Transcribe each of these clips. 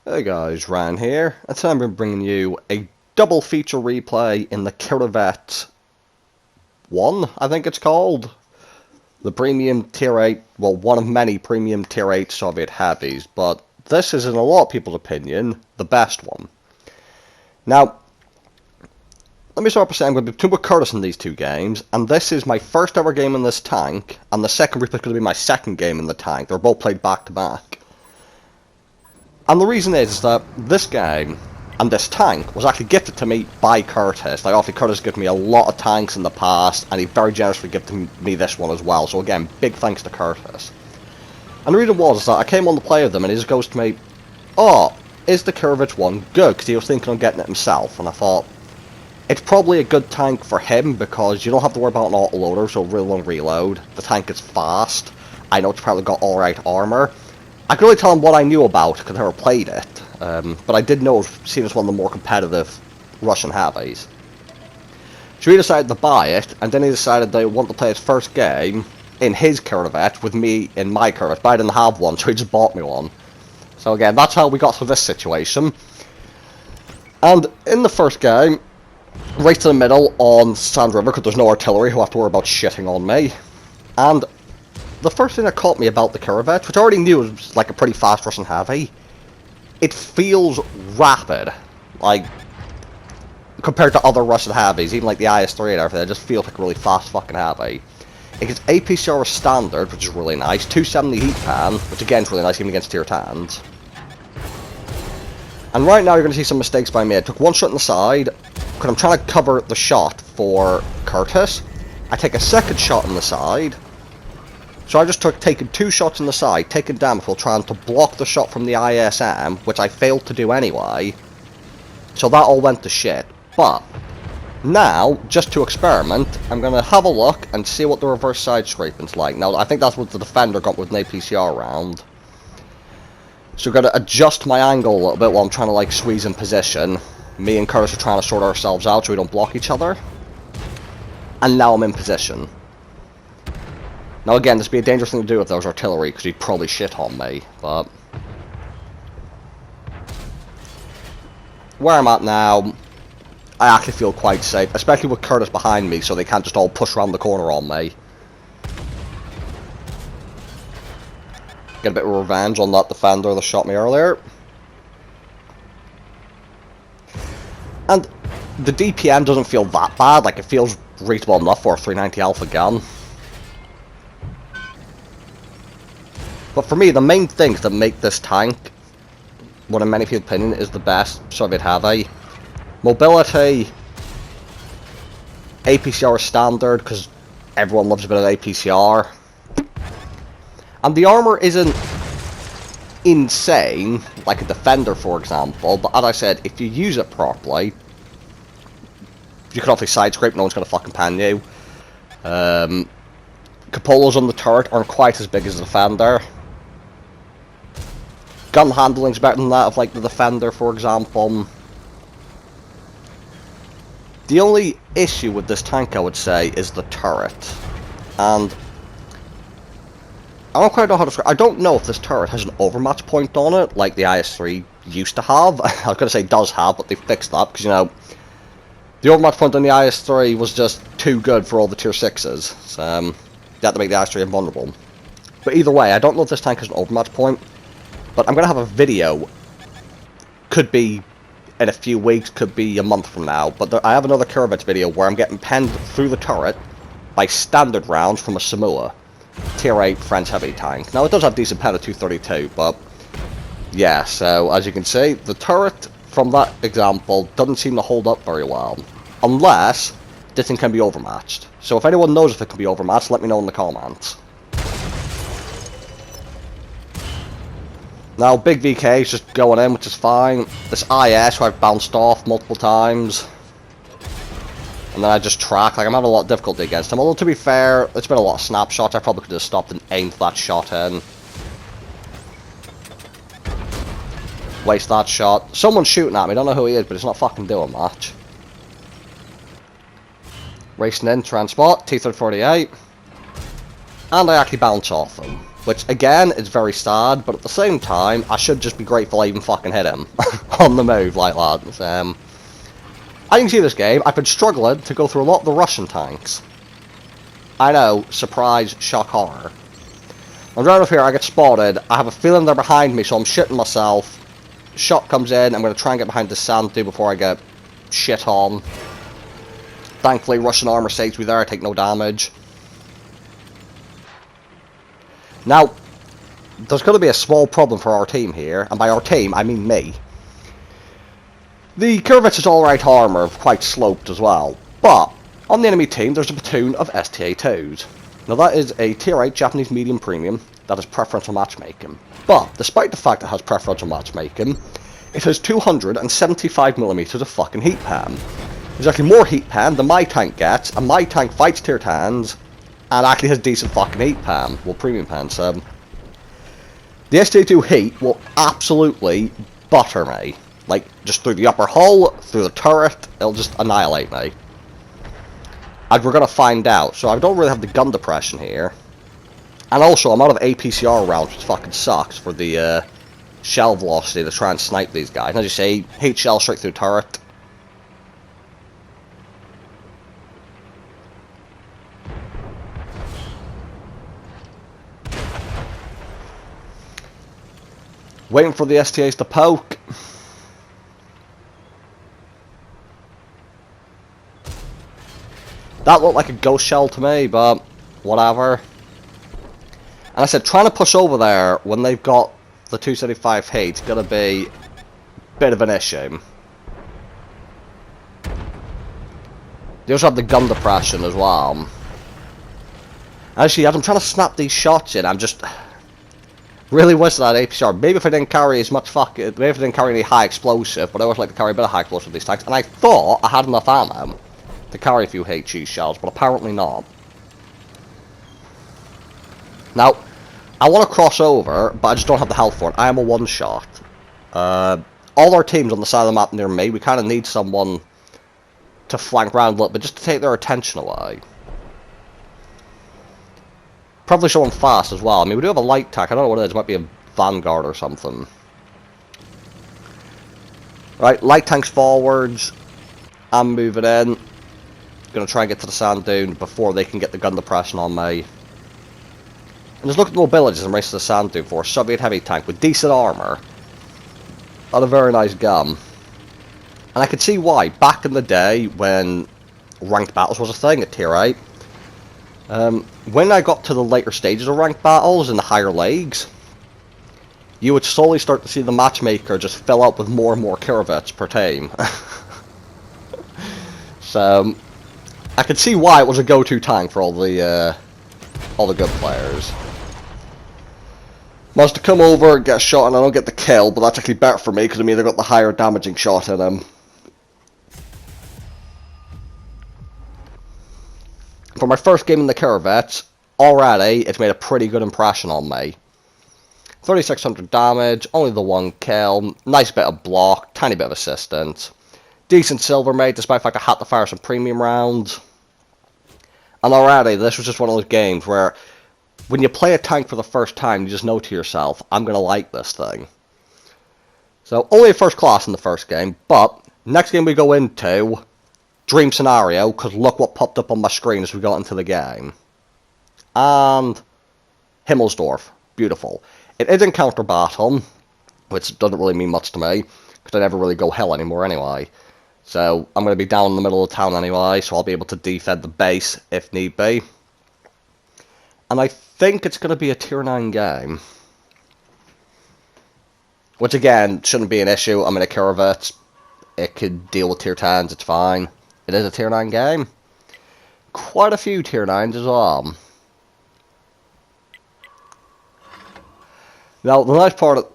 Hey guys, Ryan here, and today I'm bringing you a double feature replay in the Kirovets 1, I think it's called. The premium tier 8, well, one of many premium tier 8 Soviet heavies, but this is, in a lot of people's opinion, the best one. Now, let me start by saying I'm going to be playing with Curtis in these two games, and this is my first ever game in this tank, and the second replay is going to be my second game in the tank. They're both played back to back. And the reason is that this game and this tank was actually gifted to me by Curtis. Like, obviously Curtis given me a lot of tanks in the past, and he very generously gifted me this one as well. So again, big thanks to Curtis. And the reason was that I came on to play with him, and he just goes to me, "Oh, is the Kirovets one good?" Because he was thinking of getting it himself. And I thought, it's probably a good tank for him, because you don't have to worry about an autoloader, so really long reload. The tank is fast. I know it's probably got alright armor. I could only tell him what I knew about because I never played it, but I did know it was seen as one of the more competitive Russian heavies. So he decided to buy it, and then he decided that he wanted to play his first game in his Kirovet with me in my Kirovet, but I didn't have one, so he just bought me one. So again, that's how we got to this situation. And in the first game, right to the middle on Sand River, because there's no artillery who have to worry about shitting on me, and the first thing that caught me about the Kirovets, which I already knew was like a pretty fast Russian heavy, it feels rapid, like, compared to other Russian heavies, even like the IS-3 and everything. It just feels like a really fast fucking heavy. It gets APCR standard, which is really nice, 270 heat pan, which again is really nice even against tier 10s. And right now you're going to see some mistakes by me. I took one shot in the side, because I'm trying to cover the shot for Curtis. I take a second shot in the side. So I just taken two shots in the side, taking damage while trying to block the shot from the ISM, which I failed to do anyway. So that all went to shit. But now, just to experiment, I'm going to have a look and see what the reverse side scraping's like. Now, I think that's what the defender got with an APCR round. So we're going to adjust my angle a little bit while I'm trying to like squeeze in position. Me and Curtis are trying to sort ourselves out so we don't block each other. And now I'm in position. Now again, this would be a dangerous thing to do if there was artillery, because he'd probably shit on me, but where I'm at now, I actually feel quite safe, especially with Curtis behind me, so they can't just all push around the corner on me. Get a bit of revenge on that defender that shot me earlier. And the DPM doesn't feel that bad, like it feels reasonable enough for a 390 Alpha gun. But for me, the main things that make this tank, what in many people's opinion is the best Soviet heavy: mobility, APCR standard, because everyone loves a bit of APCR, and the armor isn't insane, like a Defender for example, but as I said, if you use it properly, you can obviously side scrape, no one's going to fucking pan you. Cupolas on the turret aren't quite as big as the Defender. Gun handling's better than that of like the Defender, for example. The only issue with this tank, I would say, is the turret. And I don't quite know how to describe. I don't know if this turret has an overmatch point on it, like the IS-3 used to have. I was going to say does have, but they fixed that, because, you know, the overmatch point on the IS-3 was just too good for all the tier 6s. So, they had to make the IS-3 invulnerable. But either way, I don't know if this tank has an overmatch point. But I'm going to have a video, could be in a few weeks, could be a month from now, but I have another Kirovets video where I'm getting penned through the turret by standard rounds from a Samoa, tier 8 French heavy tank. Now it does have decent pen at 232, but yeah, so as you can see, the turret from that example doesn't seem to hold up very well, unless this thing can be overmatched. So if anyone knows if it can be overmatched, let me know in the comments. Now, big VK is just going in, which is fine. This IS, who I've bounced off multiple times, and then I just track. Like, I'm having a lot of difficulty against him. Although, to be fair, it's been a lot of snapshots. I probably could have stopped and aimed that shot in. Waste that shot. Someone's shooting at me. I don't know who he is, but it's not fucking doing much. Racing in, transport, T-348. And I actually bounce off him. Which, again, is very sad, but at the same time, I should just be grateful I even fucking hit him on the move like that. As you can see this game, I've been struggling to go through a lot of the Russian tanks. I know, surprise, shock, horror. I'm driving up here, I get spotted, I have a feeling they're behind me, so I'm shitting myself. Shot comes in, I'm going to try and get behind the sand too before I get shit on. Thankfully, Russian armor saves me there, I take no damage. Now, there's going to be a small problem for our team here, and by our team, I mean me. The Kirovets is alright armor, quite sloped as well, but on the enemy team there's a platoon of STA-2s. Now that is a tier 8 Japanese medium premium that has preferential matchmaking, but despite the fact it has preferential matchmaking, it has 275mm of fucking heat pan. There's actually more heat pan than my tank gets, and my tank fights tier 10s, and actually has decent fucking heat pan, well premium pan, so the STA-2 heat will absolutely butter me. Like, just through the upper hull, through the turret, it'll just annihilate me. And we're gonna find out, so I don't really have the gun depression here. And also, I'm out of APCR rounds, which fucking sucks for the shell velocity to try and snipe these guys. And as you see, heat shell straight through turret. Waiting for the STAs to poke. That looked like a ghost shell to me, but whatever. And I said, trying to push over there when they've got the 275 heat is going to be a bit of an issue. They also have the gun depression as well. Actually, as I'm trying to snap these shots in, I'm just really wish that APCR. Maybe if I didn't carry as much maybe if I didn't carry any high explosive, but I always like to carry a bit of high explosive with these tanks. And I thought I had enough ammo to carry a few HE shells, but apparently not. Now, I want to cross over, but I just don't have the health for it. I am a one-shot. All our teams on the side of the map near me, we kind of need someone to flank around a little bit, just to take their attention away. Probably someone fast as well. I mean, we do have a light tank. I don't know what it is. It might be a Vanguard or something. Right, light tanks forwards. I'm moving in. Gonna try and get to the sand dune before they can get the gun depression on me. And just look at the mobilities and race to the sand dune for a Soviet heavy tank with decent armor. And a very nice gun. And I can see why. Back in the day when ranked battles was a thing at tier 8. When I got to the later stages of ranked battles in the higher leagues, you would slowly start to see the matchmaker just fill up with more and more Kirovets per team. So I could see why it was a go-to tank for all the good players. Must have come over and get a shot and I don't get the kill, but that's actually better for me because I mean I got the higher damaging shot in him. For my first game in the Kirovets, already it's made a pretty good impression on me. 3600 damage, only the one kill, nice bit of block, tiny bit of assistance. Decent silver mate, despite the fact I had to fire some premium rounds. And already, this was just one of those games where when you play a tank for the first time, you just know to yourself, I'm going to like this thing. So, only a first class in the first game, but next game we go into, dream scenario, because look what popped up on my screen as we got into the game. And Himmelsdorf, beautiful. It is encounter battle, which doesn't really mean much to me, because I never really go hell anymore anyway. So, I'm going to be down in the middle of town anyway, so I'll be able to defend the base if need be. And I think it's going to be a tier 9 game. Which again, shouldn't be an issue. I'm in a Kirovets. It could deal with tier 10s, it's fine. It is a tier 9 game. Quite a few tier 9s as well. Now, the nice part of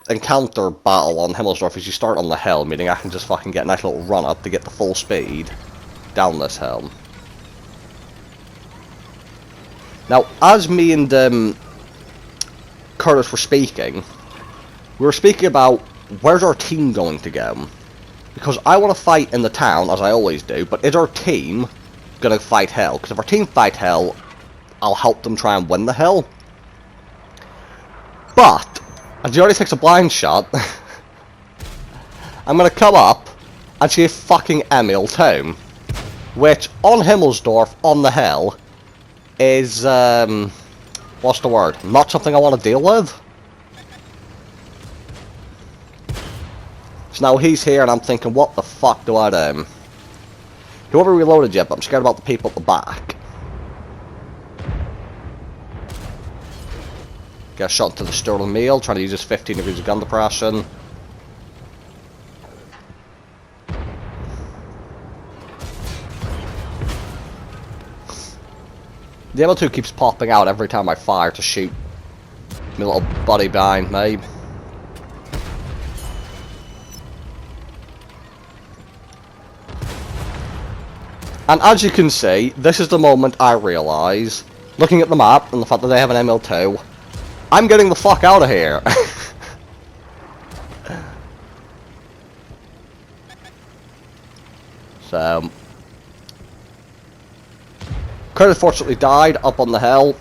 encounter battle on Himmelsdorf is you start on the hill, meaning I can just fucking get a nice little run up to get the full speed down this hill. Now, as me and Curtis were speaking, we were speaking about where's our team going to go. Because I want to fight in the town, as I always do, but is our team going to fight hell? Because if our team fight hell, I'll help them try and win the hill. But, as he already takes a blind shot, I'm gonna come up and see a fucking Emil tomb. Which, on Himmelsdorf, on the hill, is, what's the word? Not something I want to deal with. So now he's here and I'm thinking, what the fuck do I do? He haven't reloaded yet, but I'm scared about the people at the back. Get shot into the Sterling Meal, trying to use his 15 degrees of gun depression. The M2 keeps popping out every time I fire to shoot my little buddy behind me. And as you can see, this is the moment I realise, looking at the map and the fact that they have an ML2, I'm getting the fuck out of here. So, Kurt fortunately died up on the hill.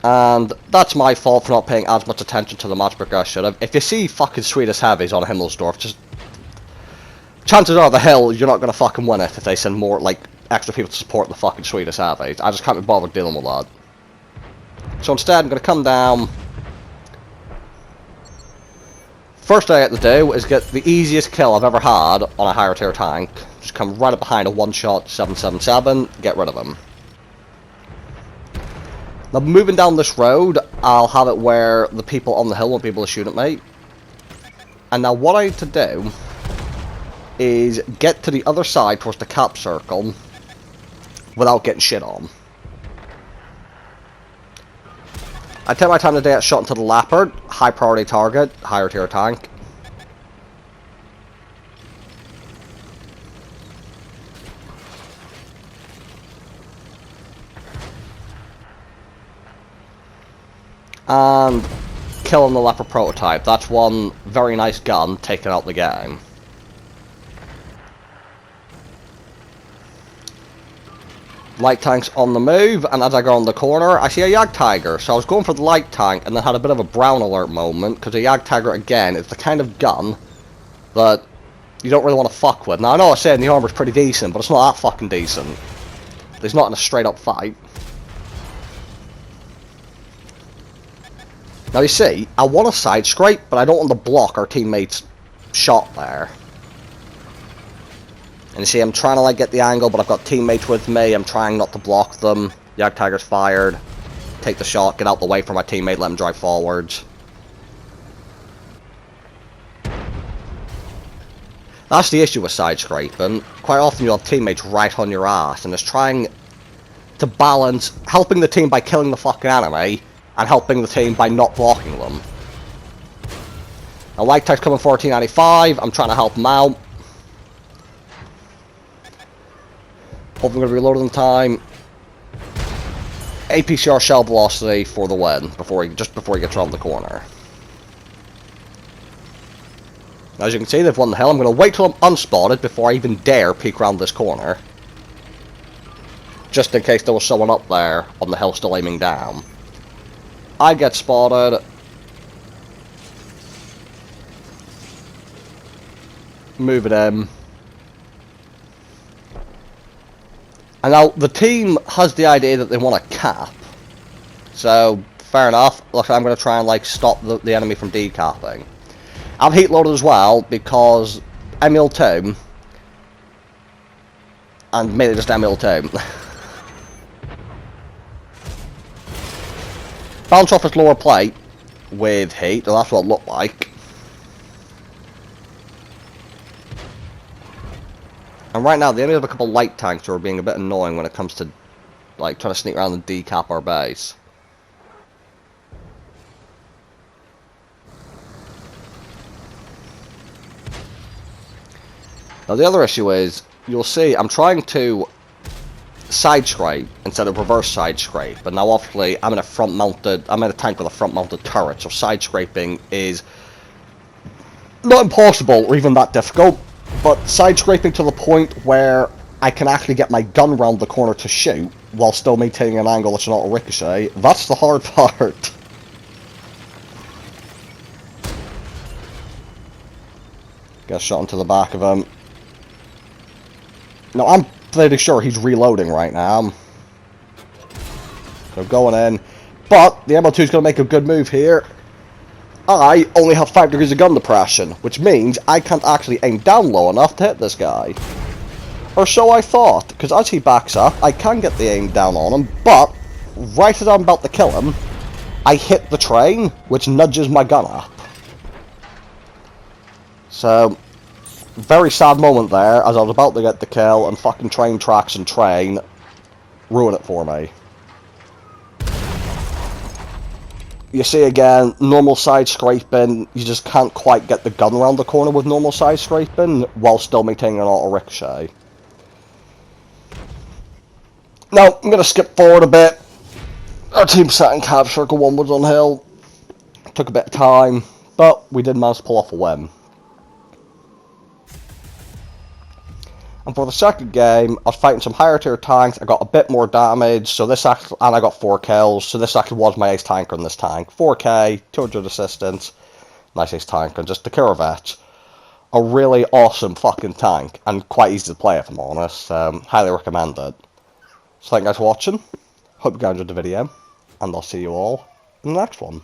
And that's my fault for not paying as much attention to the matchbook as I should have. If you see fucking Swedish heavies on Himmelsdorf, just chances are the hill you're not gonna fucking win it if they send more, like, extra people to support the fucking Swedish heavies. I just can't be bothered dealing with that. So instead, I'm gonna come down. First thing I have to do is get the easiest kill I've ever had on a higher tier tank. Just come right up behind a one-shot 777, get rid of him. Now, moving down this road, I'll have it where the people on the hill won't be able to shoot at me. And now what I need to do is get to the other side towards the cap circle without getting shit on. I take my time today at shot into the Leopard, high priority target, higher tier tank. And killing the Leopard prototype. That's one very nice gun taking out the game. Light tank's on the move, and as I go on the corner, I see a Jagdtiger. So I was going for the light tank, and then had a bit of a brown alert moment, because the Jagdtiger, again, is the kind of gun that you don't really want to fuck with. Now, I know I said the armor's pretty decent, but it's not that fucking decent. He's not in a straight-up fight. Now, you see, I want to side scrape, but I don't want to block our teammates' shot there. And you see, I'm trying to like get the angle, but I've got teammates with me. I'm trying not to block them. Jagdtiger's fired. Take the shot, get out the way from my teammate, let him drive forwards. That's the issue with side scraping. Quite often you'll have teammates right on your ass, and it's trying to balance helping the team by killing the fucking enemy, and helping the team by not blocking them. Now, light tank's coming 1495. I'm trying to help him out. Hope I'm going to reload in time. APCR shell velocity for the win, just before he gets around the corner. As you can see, they've won the hill. I'm going to wait till I'm unspotted before I even dare peek around this corner. Just in case there was someone up there on the hill still aiming down. I get spotted. Move it in. And now, the team has the idea that they want to cap. So, fair enough. Look, I'm going to try and, like, stop the enemy from decapping. I'm heat loaded as well, because ML2, and mainly just ML2, bounce off its lower plate with heat, and that's what it looked like. And right now, they only have a couple light tanks who are being a bit annoying when it comes to, like, trying to sneak around and decap our base. Now, the other issue is, you'll see, I'm trying to side scrape instead of reverse side scrape. But now, obviously, I'm in a tank with a front-mounted turret, so side scraping is not impossible or even that difficult. But side scraping to the point where I can actually get my gun round the corner to shoot, while still maintaining an angle that's not a ricochet. That's the hard part. Get a shot into the back of him. No, I'm pretty sure he's reloading right now. So going in. But the M2 is going to make a good move here. I only have 5 degrees of gun depression, which means I can't actually aim down low enough to hit this guy. Or so I thought, because as he backs up, I can get the aim down on him, but right as I'm about to kill him, I hit the train, which nudges my gun up. So, very sad moment there, as I was about to get the kill, and fucking train tracks and train ruin it for me. You see again, normal side scraping, you just can't quite get the gun around the corner with normal side scraping, while still maintaining an auto ricochet. Now, I'm going to skip forward a bit. Our team sat in Cab Circle 1 was on hill. Took a bit of time, but we did manage to pull off a win. And for the second game, I was fighting some higher tier tanks. I got a bit more damage, so this actually, and I got 4 kills. So this actually was my ace tanker in this tank. 4k, 200 assistance, nice ace tanker, and just the Kirovets. A really awesome fucking tank, and quite easy to play if I'm honest. Highly recommend it. So thank you guys for watching. Hope you guys enjoyed the video, and I'll see you all in the next one.